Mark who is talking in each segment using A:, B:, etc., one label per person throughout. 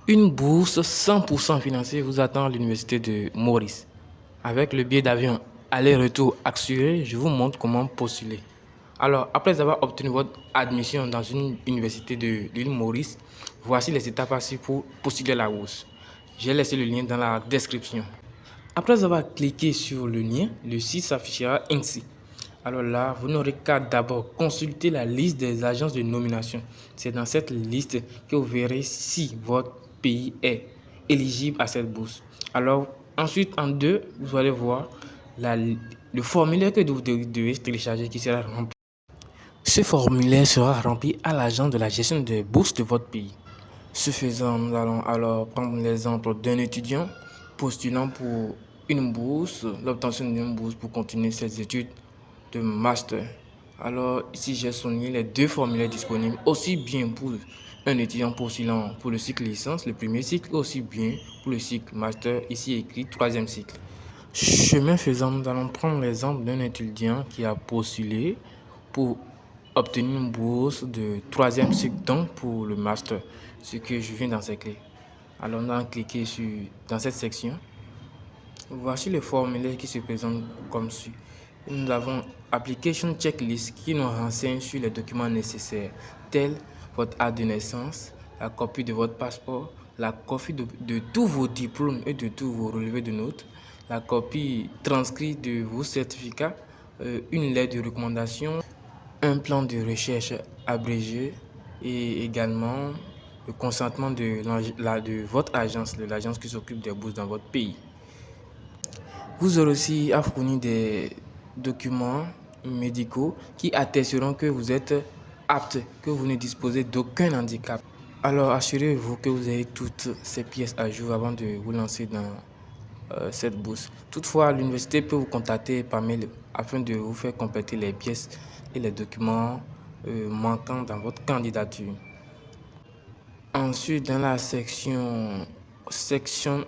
A: Une bourse 100% financée vous attend à l'université de Maurice. Avec le billet d'avion aller-retour assuré, je vous montre comment postuler. Alors, après avoir obtenu votre admission dans une université de l'île Maurice, voici les étapes à suivre pour postuler la bourse. J'ai laissé le lien dans la description. Après avoir cliqué sur le lien, le site s'affichera ainsi. Alors là, vous n'aurez qu'à d'abord consulter la liste des agences de nomination. C'est dans cette liste que vous verrez si votre pays est éligible à cette bourse. Alors, ensuite, en deux, vous allez voir le formulaire que vous devez télécharger qui sera rempli. Ce formulaire sera rempli à l'agent de la gestion des bourses de votre pays. Ce faisant, nous allons alors prendre l'exemple d'un étudiant postulant pour une bourse, l'obtention d'une bourse pour continuer ses études de master. Alors ici j'ai souligné les deux formulaires disponibles, aussi bien pour un étudiant postulant pour le cycle licence, le premier cycle, aussi bien pour le cycle master, ici écrit troisième cycle. Chemin faisant, nous allons prendre l'exemple d'un étudiant qui a postulé pour obtenir une bourse de troisième cycle, donc pour le master, ce que je viens d'enseigner. Alors nous allons cliquer dans cette section. Voici le formulaire qui se présente comme suit. Nous avons Application Checklist qui nous renseigne sur les documents nécessaires, tels votre acte de naissance, la copie de votre passeport, la copie de tous vos diplômes et de tous vos relevés de notes, la copie transcrite de vos certificats, une lettre de recommandation, un plan de recherche abrégé et également le consentement de votre agence, de l'agence qui s'occupe des bourses dans votre pays. Vous aurez aussi à fournir des documents médicaux qui attesteront que vous êtes apte, que vous ne disposez d'aucun handicap. Alors assurez-vous que vous avez toutes ces pièces à jour avant de vous lancer dans cette bourse. Toutefois, l'université peut vous contacter par mail afin de vous faire compléter les pièces et les documents manquants dans votre candidature. Ensuite, dans la section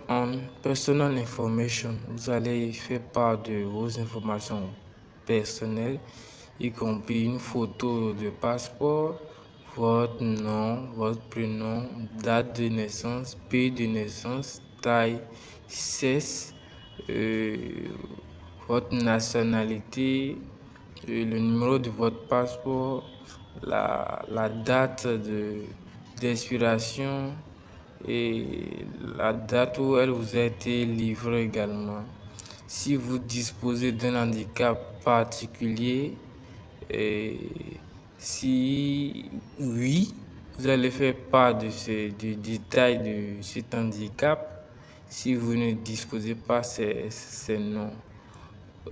A: on Personal Information, vous allez faire part de vos informations personnelles, y compris une photo de passeport, votre nom, votre prénom, date de naissance, pays de naissance, taille, sexe, votre nationalité, le numéro de votre passeport, la date d'expiration et la date où elle vous a été livrée également. Si vous disposez d'un handicap particulier, et si oui, vous allez faire part du détail de cet handicap. Si vous ne disposez pas, c'est non.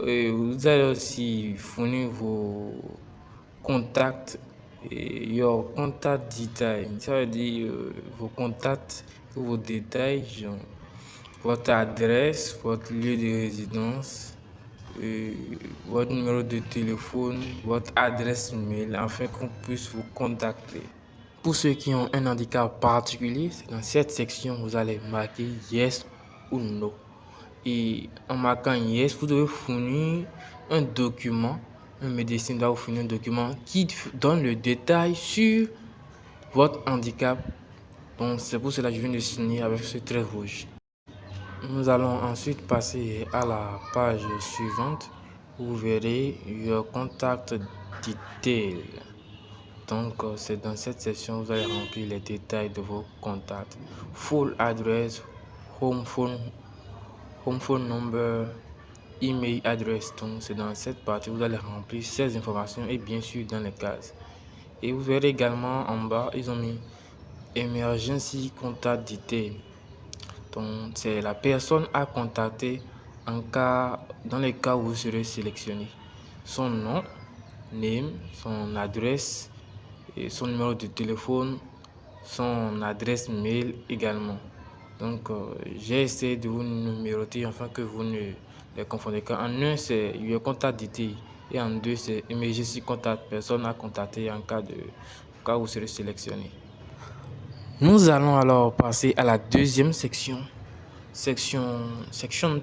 A: Et vous allez aussi fournir vos contacts et your contact details. Ça veut dire vos contacts, vos détails, genre votre adresse, votre lieu de résidence, votre numéro de téléphone, votre adresse mail, afin qu'on puisse vous contacter. Pour ceux qui ont un handicap particulier, c'est dans cette section vous allez marquer yes ou no. Et en marquant yes, vous devez fournir un document. Un médecin doit vous fournir un document qui donne le détail sur votre handicap. Donc c'est pour cela que je viens de signer avec ce trait rouge. Nous allons ensuite passer à la page suivante. Vous verrez your contact detail. Donc c'est dans cette section vous allez remplir les détails de vos contacts. Full address, home phone number, email address. Donc c'est dans cette partie vous allez remplir ces informations et bien sûr dans les cases. Et vous verrez également en bas ils ont mis emergency contact detail. Donc c'est la personne à contacter dans les cas où vous serez sélectionné. Son nom, name, son adresse et son numéro de téléphone, son adresse mail également. Donc j'ai essayé de vous numéroter afin que vous ne les confondez pas. En un c'est your contact detail et en deux c'est emergency contact, personne à contacter en cas où vous serez sélectionné. Nous allons alors passer à la deuxième section. Section 2.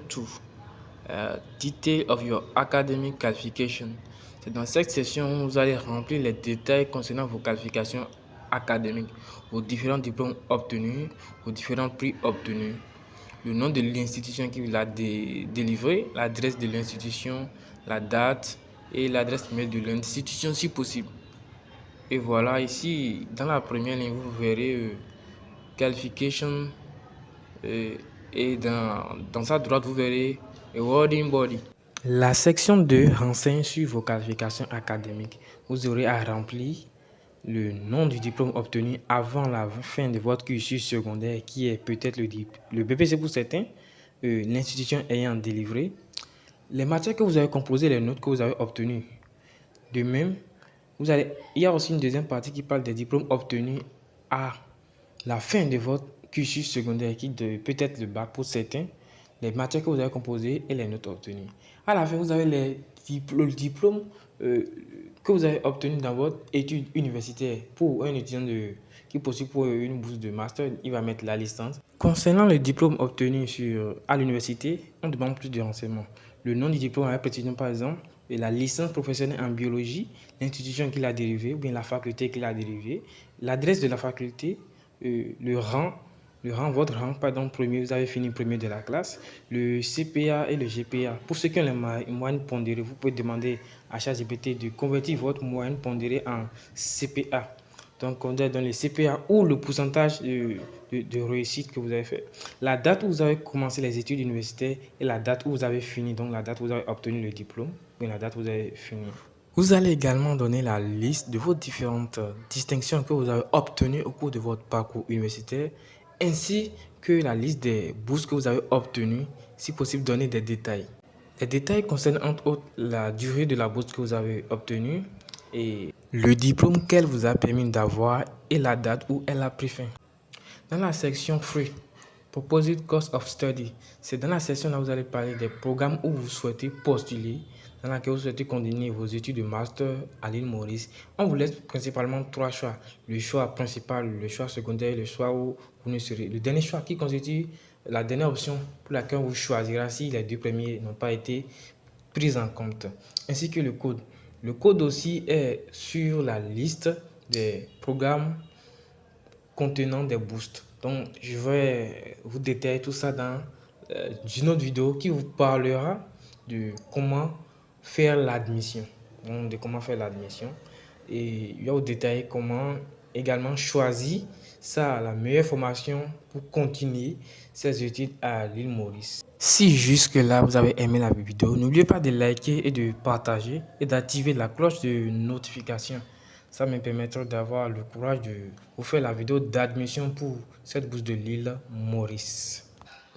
A: Detail of your academic qualification. C'est dans cette section où vous allez remplir les détails concernant vos qualifications académique, vos différents diplômes obtenus, vos différents prix obtenus, le nom de l'institution qui vous l'a délivré, l'adresse de l'institution, la date et l'adresse mail de l'institution si possible. Et voilà, ici, dans la première ligne, vous verrez qualification et dans sa droite, vous verrez awarding body. La section 2 renseigne sur vos qualifications académiques. Vous aurez à remplir le nom du diplôme obtenu avant la fin de votre cursus secondaire, qui est peut-être le BPC pour certains, l'institution ayant délivré, les matières que vous avez composées, les notes que vous avez obtenues. De même, il y a aussi une deuxième partie qui parle des diplômes obtenus à la fin de votre cursus secondaire, qui peut être le bac pour certains, les matières que vous avez composées et les notes obtenues. À la fin, vous avez le diplôme que vous avez obtenu dans votre étude universitaire. Pour un étudiant qui postule pour une bourse de master, il va mettre la licence. Concernant le diplôme obtenu à l'université, on demande plus de renseignements. Le nom du diplôme avec précision, par exemple, et la licence professionnelle en biologie, l'institution qui l'a dérivée ou bien la faculté qui l'a dérivée, l'adresse de la faculté, votre rang, pardon, premier, vous avez fini premier de la classe, le CPA et le GPA. Pour ceux qui ont les moyennes pondérées, vous pouvez demander à ChatGPT de convertir votre moyenne pondérée en CPA. Donc, on est dans les CPA ou le pourcentage de réussite que vous avez fait. La date où vous avez commencé les études universitaires et la date où vous avez fini, donc la date où vous avez obtenu le diplôme et la date où vous avez fini. Vous allez également donner la liste de vos différentes distinctions que vous avez obtenues au cours de votre parcours universitaire, ainsi que la liste des bourses que vous avez obtenues, si possible donner des détails. Les détails concernent entre autres la durée de la bourse que vous avez obtenue et le diplôme qu'elle vous a permis d'avoir et la date où elle a pris fin. Dans la section Free, Proposed Course of Study, c'est dans la section là où vous allez parler des programmes où vous souhaitez postuler, dans laquelle vous souhaitez continuer vos études de master à l'île Maurice. On vous laisse principalement 3 choix. Le choix principal, le choix secondaire, le choix où vous ne serez. Le dernier choix qui constitue la dernière option pour laquelle vous choisirez si les 2 premiers n'ont pas été pris en compte. Ainsi que le code. Le code aussi est sur la liste des programmes contenant des boosts. Donc, je vais vous détailler tout ça dans une autre vidéo qui vous parlera de comment faire l'admission. Donc, de comment faire l'admission. Et il va vous détailler comment également choisir la meilleure formation pour continuer ses études à l'île Maurice. Si jusque-là vous avez aimé la vidéo, n'oubliez pas de liker et de partager et d'activer la cloche de notification. Ça me permettra d'avoir le courage de vous faire la vidéo d'admission pour cette bourse de l'île Maurice.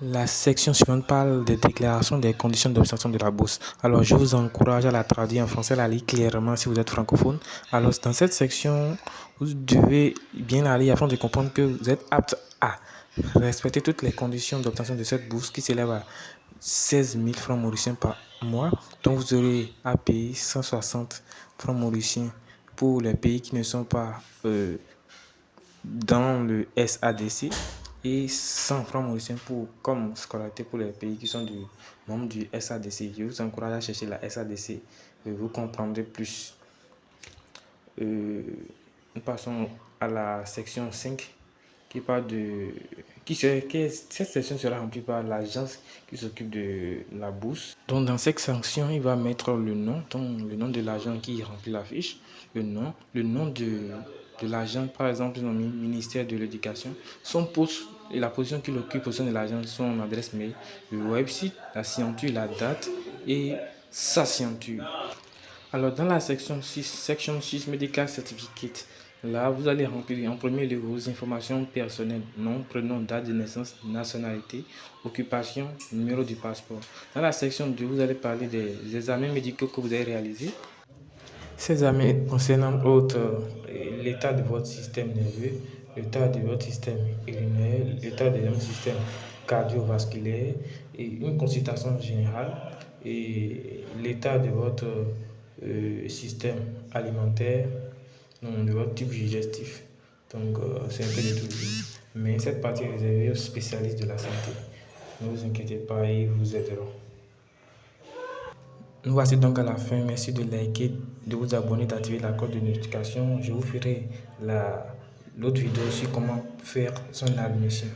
A: La section suivante parle des déclarations des conditions d'obtention de la bourse. Alors, je vous encourage à la traduire en français, à la lire clairement si vous êtes francophone. Alors, dans cette section, vous devez bien la lire afin de comprendre que vous êtes apte à respecter toutes les conditions d'obtention de cette bourse qui s'élève à 16 000 francs mauriciens par mois. Donc, vous aurez à payer 160 francs mauriciens pour les pays qui ne sont pas dans le SADC et 100 francs mauriciens comme scolarité pour les pays qui sont membres du SADC. Je vous encourage à chercher la SADC, vous comprendrez plus. Nous passons à la section 5 qui parle cette section sera remplie par l'agence qui s'occupe de la bourse. Donc dans cette section, il va mettre le nom, le nom de l'agent qui remplit la fiche, le nom de l'agent, par exemple, le ministère de l'Éducation, son poste et la position qu'il occupe au sein de l'agent, son adresse mail, le website, la signature, la date et sa signature. Alors dans la section 6, Medical Certificate, là vous allez remplir en premier lieu vos informations personnelles, nom, prénom, date de naissance, nationalité, occupation, numéro du passeport. Dans la section 2, vous allez parler des examens médicaux que vous avez réalisés. Ces examens concernant l'état de votre système nerveux, l'état de votre système urinaire, l'état de votre système cardiovasculaire et une consultation générale et l'état de votre système alimentaire, de votre type digestif. Donc c'est un peu de tout. Mais cette partie est réservée aux spécialistes de la santé. Ne vous inquiétez pas, ils vous aideront. Nous voici donc à la fin. Merci de liker, de vous abonner, d'activer la cloche de notification. Je vous ferai d'autres vidéos sur comment faire son admission.